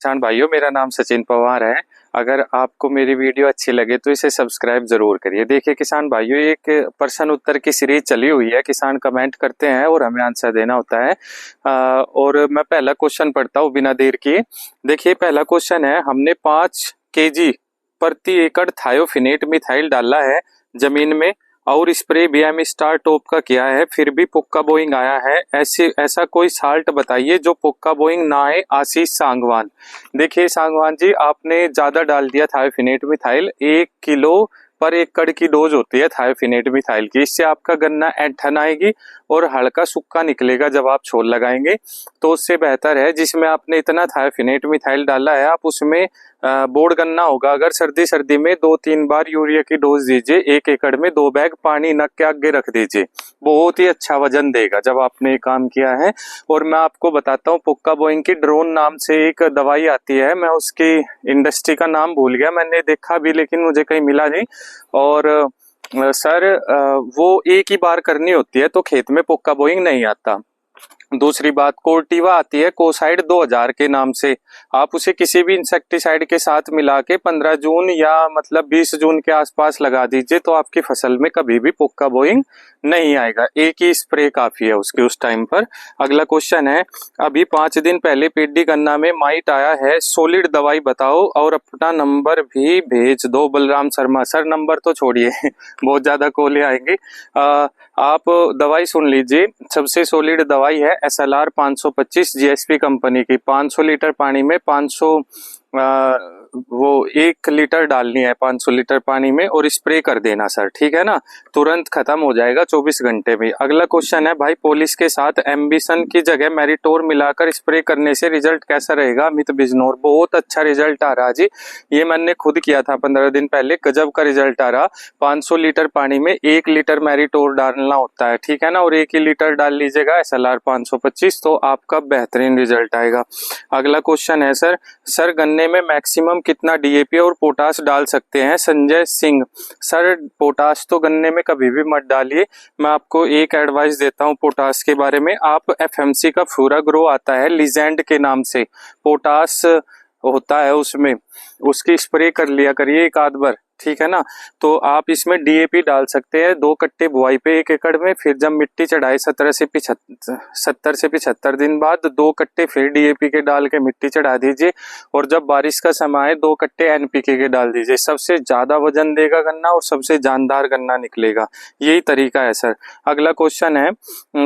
किसान भाइयों, मेरा नाम सचिन पवार है। अगर आपको मेरी वीडियो अच्छी लगे तो इसे सब्सक्राइब जरूर करिए। देखिए किसान भाइयों, एक प्रश्न उत्तर की सीरीज चली हुई है। किसान कमेंट करते हैं और हमें आंसर देना होता है। और मैं पहला क्वेश्चन पढ़ता हूँ बिना देर किए। देखिए पहला क्वेश्चन है, हमने 5 केजी प्रति एकड़ थायोफिनेट मिथाइल डाला है जमीन में और स्प्रे बीएम स्टार टॉप का किया है, फिर भी पुक्का बोइंग आया है। ऐसा कोई साल्ट बताइए जो पुक्का बोइंग ना आए। आशीष सांगवान। देखिए सांगवान जी, आपने ज्यादा डाल दिया थायोफिनेट मिथाइल। 1 किलो पर एकड़ की डोज होती है थायोफिनेट मिथाइल की। इससे आपका गन्ना ऐंठन आएगी और हल्का सूखा निकलेगा जब आप छोल लगाएंगे। तो उससे बेहतर है जिसमें आपने इतना थायोफिनेट मिथाइल डाला है, आप उसमें बोर्ड गन्ना होगा। अगर सर्दी में 2-3 बार यूरिया की डोज दीजिए। 1 एकड़ में 2 बैग पानी नक के आगे रख दीजिए, बहुत ही अच्छा वजन देगा जब आपने ये काम किया है। और मैं आपको बताता हूँ, पुक्का बोइंग की ड्रोन नाम से एक दवाई आती है, मैं उसकी इंडस्ट्री का नाम भूल गया, मैंने देखा भी लेकिन मुझे कहीं मिला नहीं। और सर वो एक ही बार करनी होती है तो खेत में पुक्का बोइंग नहीं आता। दूसरी बात, कोर्टिवा आती है कोसाइड 2000 के नाम से। आप उसे किसी भी इंसेक्टिसाइड के साथ मिला के 15 जून या मतलब 20 जून के आसपास लगा दीजिए तो आपकी फसल में कभी भी पुक्का बोइंग नहीं आएगा। एक ही स्प्रे काफी है उसके उस टाइम पर। अगला क्वेश्चन है, अभी 5 दिन पहले पेडी गन्ना में माइट आया है, सॉलिड दवाई बताओ और अपना नंबर भी भेज दो। बलराम शर्मा। सर नंबर तो छोड़िए बहुत ज्यादा कॉलें आएंगी। आप दवाई सुन लीजिए। सबसे सॉलिड दवाई है SLR 525 जीएसपी कंपनी की। 500 लीटर पानी में 500 वो 1 लीटर डालनी है 500 लीटर पानी में और स्प्रे कर देना सर, ठीक है ना। तुरंत खत्म हो जाएगा 24 घंटे में। अगला क्वेश्चन है, भाई पॉलिश के साथ एम्बिशन की जगह मेरिटोर मिलाकर स्प्रे करने से रिजल्ट कैसा रहेगा। अमित बिजनौर। बहुत अच्छा रिजल्ट आ रहा जी, ये मैंने खुद किया था 15 दिन पहले, गजब का रिजल्ट आ रहा। 500 लीटर पानी में 1 लीटर मेरिटोर डालना होता है, ठीक है ना, और 1 ही लीटर डाल लीजिएगा SLR 525 तो आपका बेहतरीन रिजल्ट आएगा। अगला क्वेश्चन है, सर गन्ने में मैक्सिमम कितना DAP और पोटास डाल सकते हैं। संजय सिंह। सर पोटास तो गन्ने में कभी भी मत डालिए। मैं आपको एक एडवाइस देता हूं पोटास के बारे में। आप FMC का फ्यूरा ग्रो आता है लीजेंड के नाम से, पोटास होता है उसमें, उसकी स्प्रे कर लिया करिए 1 आध बार, ठीक है ना। तो आप इसमें DAP डाल सकते हैं 2 कट्टे बुआई पे 1 एकड़ में। फिर जब मिट्टी चढ़ाए 70 से 75 दिन बाद 2 कट्टे फिर DAP के डाल के मिट्टी चढ़ा दीजिए। और जब बारिश का समय आए 2 कट्टे NPK के डाल दीजिए। सबसे ज्यादा वजन देगा गन्ना और सबसे जानदार गन्ना निकलेगा। यही तरीका है सर। अगला क्वेश्चन है,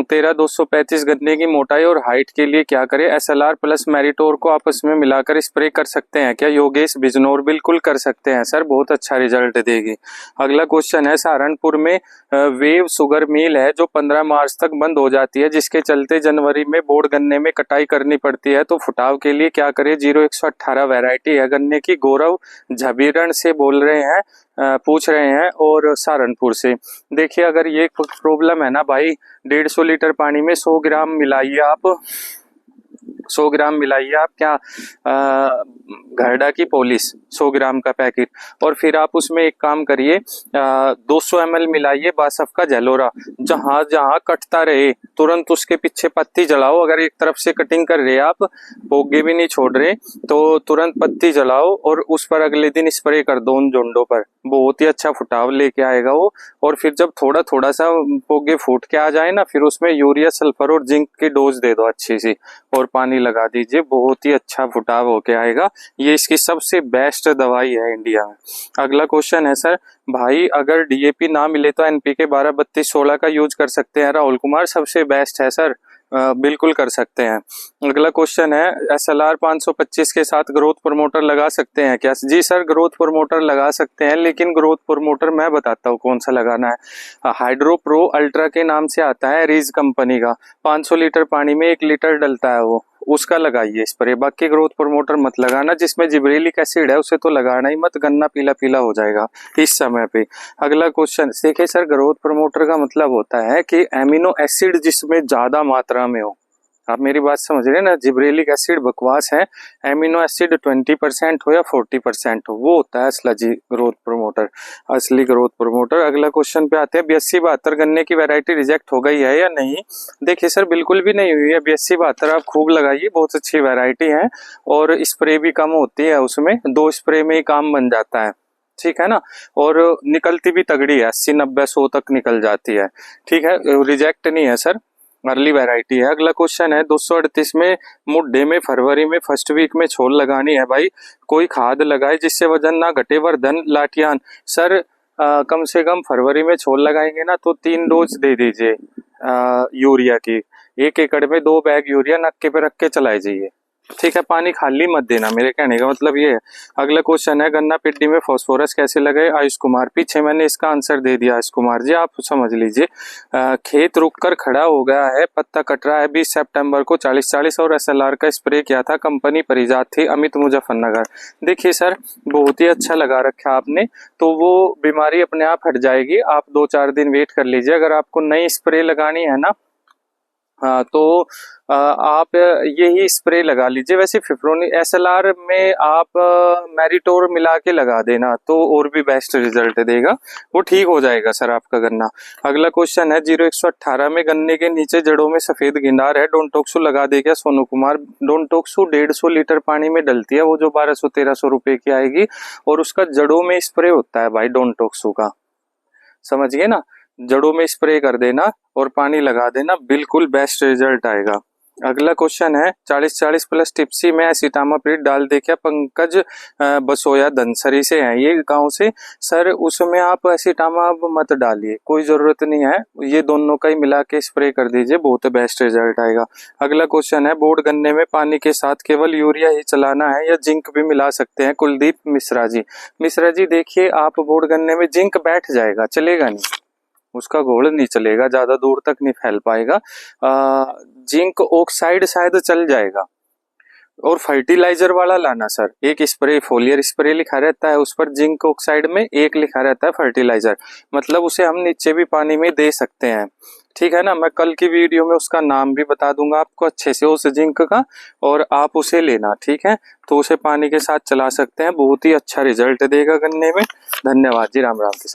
13-235 गन्ने की मोटाई और हाइट के लिए क्या करें। SLR प्लस मेरिटोर को आपस में मिलाकर स्प्रे कर सकते हैं क्या। योगेश बिजनौर। बिल्कुल कर सकते हैं सर, बहुत अच्छा रिजल्ट देगी। अगला क्वेश्चन है, सहारनपुर में वेव शुगर मिल है जो 15 मार्च तक बंद हो जाती है, जिसके चलते जनवरी में बोर्ड गन्ने में कटाई करनी पड़ती है, तो फुटाव के लिए क्या करें। 0118 वैरायटी है गन्ने की। गौरव झबीरण से बोल रहे हैं, पूछ रहे हैं और सहारनपुर से। देखिए अगर ये प्रॉब्लम है ना भाई, 150 लीटर पानी में 100 ग्राम मिलाइए आप, 100 ग्राम मिलाइए आप क्या, घरडा की पॉलिश 100 ग्राम का पैकेट। और फिर आप उसमें एक काम करिए, 200 ml मिलाइए बासफ का जलोरा। जहां जहां कटता रहे तुरंत उसके पीछे पत्ती जलाओ। अगर एक तरफ से कटिंग कर रहे आप, पोगे भी नहीं छोड़ रहे, तो तुरंत पत्ती जलाओ और उस पर अगले दिन स्प्रे कर दो उन जोंडों पर। बहुत ही अच्छा फुटाव लेके आएगा वो। और फिर जब थोड़ा थोड़ा सा पोगे फूट के आ जाए ना, फिर उसमें यूरिया सल्फर और जिंक की डोज दे दो अच्छी सी और पानी लगा दीजिए। बहुत ही अच्छा फुटाव होके आएगा। ये इसकी सबसे बेस्ट दवाई है इंडिया में। अगला क्वेश्चन है, सर भाई अगर DAP ना मिले तो NPK 12-32-16 का यूज कर सकते हैं। राहुल कुमार। सबसे बेस्ट है सर, बिल्कुल कर सकते हैं। अगला क्वेश्चन है, SLR 525 के साथ ग्रोथ प्रमोटर लगा सकते हैं क्या। जी सर ग्रोथ प्रमोटर लगा सकते हैं, लेकिन ग्रोथ प्रमोटर मैं बताता हूँ कौन सा लगाना है। हाइड्रो प्रो अल्ट्रा के नाम से आता है, रीज कंपनी का। 500 लीटर पानी में 1 लीटर डलता है वो, उसका लगाइए स्प्रे। बाकी ग्रोथ प्रमोटर मत लगाना, जिसमें जिब्रेलिक एसिड है उसे तो लगाना ही मत, गन्ना पीला पीला हो जाएगा इस समय पे। अगला क्वेश्चन देखिए सर, ग्रोथ प्रमोटर का मतलब होता है कि एमिनो एसिड जिसमें ज्यादा मात्रा में हो। आप मेरी बात समझ रहे हैं ना, जिब्रेलिक एसिड बकवास है। एमिनो एसिड 20% हो या 40% हो, वो होता है असली ग्रोथ प्रमोटर, असली ग्रोथ प्रमोटर। अगला क्वेश्चन पे आते हैं, 82-72 गन्ने की वैरायटी रिजेक्ट हो गई है या नहीं? देखिए सर, बिल्कुल भी नहीं हुई है। 82-72 आप खूब लगाइए, बहुत अच्छी वैरायटी है और स्प्रे भी कम होती है उसमें, 2 स्प्रे में ही काम बन जाता है, ठीक है ना। और निकलती भी तगड़ी है, 80-90-100 तक निकल जाती है, ठीक है, रिजेक्ट नहीं है सर, अर्ली वैरायटी है। अगला क्वेश्चन है, 238 में मुड्ढे में फरवरी में फर्स्ट वीक में छोल लगानी है भाई, कोई खाद लगाए जिससे वजन ना घटे, वर्धन लाठियान। सर कम से कम फरवरी में छोल लगाएंगे ना तो 3 डोज दे दीजिए यूरिया की, 1 एकड़ में 2 बैग यूरिया नक्के पे रख के चलाए जाइए, ठीक है। पानी खाली मत देना, मेरे कहने का मतलब ये है। अगला क्वेश्चन है, गन्ना पिड्डी में फास्फोरस कैसे लगाए? आयुष कुमार, पीछे मैंने इसका आंसर दे दिया आयुष कुमार जी, आप समझ लीजिए। खेत रुककर खड़ा हो गया है, पत्ता कट रहा है, 20 सितंबर को 40-40 और SLR का स्प्रे किया था, कंपनी परिजात थी, अमित मुजफ्फरनगर। देखिए सर, बहुत ही अच्छा लगा रखा आपने, तो वो बीमारी अपने आप हट जाएगी, आप 2-4 दिन वेट कर लीजिए। अगर आपको नई स्प्रे लगानी है ना, हाँ तो आप यही स्प्रे लगा लीजिए। वैसे फिफ्रोनी SLR में आप मैरिटोर मिला के लगा देना तो और भी बेस्ट रिजल्ट देगा, वो ठीक हो जाएगा सर आपका गन्ना। अगला क्वेश्चन है, 0118 में गन्ने के नीचे जड़ों में सफेद गिंडार है, डोंटोक्सू लगा दे क्या सोनू कुमार? डोंटोक्सू 150 लीटर पानी में डलती है, वो जो 1200-1300 रुपए की आएगी, और उसका जड़ों में स्प्रे होता है भाई डोंटोक्सू का, समझ गए ना। जड़ों में स्प्रे कर देना और पानी लगा देना, बिल्कुल बेस्ट रिजल्ट आएगा। अगला क्वेश्चन है, 40-40 प्लस टिप्सी में एसिटामाप्रिड डाल दे क्या? पंकज बसोया धनसरी से हैं ये, गांव से। सर उसमें आप एसिटामा मत डालिए, कोई जरूरत नहीं है, ये दोनों का ही मिला के स्प्रे कर दीजिए, बहुत बेस्ट रिजल्ट आएगा। अगला क्वेश्चन है, बोर्ड गन्ने में पानी के साथ केवल यूरिया ही चलाना है या जिंक भी मिला सकते हैं? कुलदीप मिश्रा जी। मिश्रा जी देखिए, आप बोर्ड गन्ने में जिंक बैठ जाएगा, चलेगा नहीं, उसका घोल नहीं चलेगा, ज्यादा दूर तक नहीं फैल पाएगा। जिंक ऑक्साइड शायद चल जाएगा। और फर्टिलाइजर वाला लाना सर, एक स्प्रे फोलियर स्प्रे लिखा रहता है, उस पर जिंक ऑक्साइड में एक लिखा रहता है फर्टिलाइजर, मतलब उसे हम नीचे भी पानी में दे सकते हैं, ठीक है ना। मैं कल की वीडियो में उसका नाम भी बता दूंगा आपको अच्छे से उस जिंक का, और आप उसे लेना, ठीक है। तो उसे पानी के साथ चला सकते हैं, बहुत ही अच्छा रिजल्ट देगा गन्ने में। धन्यवाद जी, राम राम।